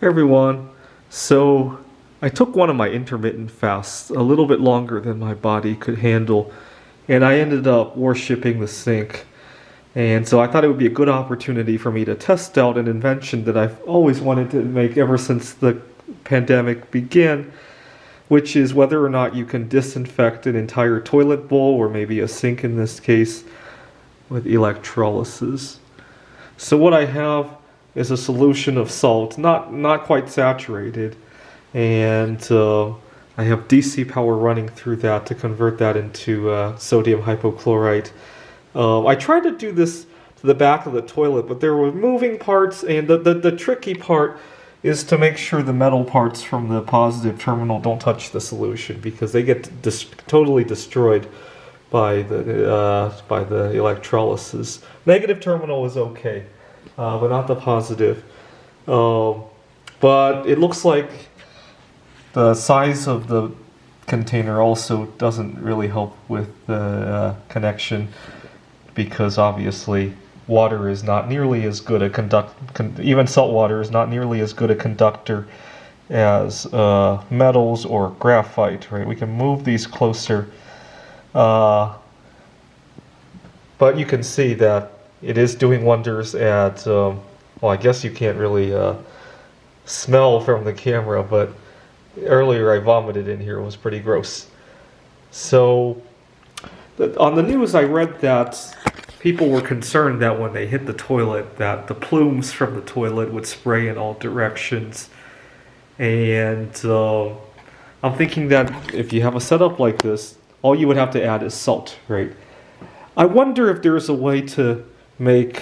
Hey everyone. So I took one of my intermittent fasts a little bit longer than my body could handle, and I ended up worshipping the sink. And so I thought it would be a good opportunity for me to test out an invention that I've always wanted to make ever since the pandemic began, which is whether or not you can disinfect an entire toilet bowl, or maybe a sink in this case, with electrolysis. So what I have is a solution of salt, not quite saturated, and I have DC power running through that to convert that into sodium hypochlorite. I tried to do this to the back of the toilet, but there were moving parts, and the tricky part is to make sure the metal parts from the positive terminal don't touch the solution, because they get totally destroyed by the electrolysis. Negative terminal is okay, but not the positive. But it looks like the size of the container also doesn't really help with the connection, because obviously water is not nearly as good a even salt water is not nearly as good a conductor as metals or graphite, right? We can move these closer, but you can see that it is doing wonders at, well, I guess you can't really smell from the camera, but earlier I vomited in here. It was pretty gross. So on the news I read that people were concerned that when they hit the toilet, that the plumes from the toilet would spray in all directions. And I'm thinking that if you have a setup like this, all you would have to add is salt, right? I wonder if there's a way to make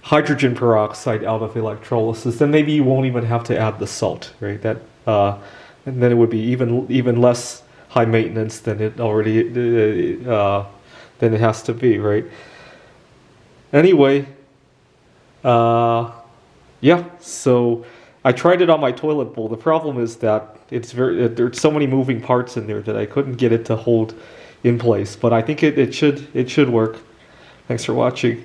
hydrogen peroxide out of electrolysis. Then maybe you won't even have to add the salt, right? That and then it would be even less high maintenance than it already than it has to be, right? Anyway, yeah. So I tried it on my toilet bowl. The problem is that there's so many moving parts in there that I couldn't get it to hold in place. But I think it should work. Thanks for watching.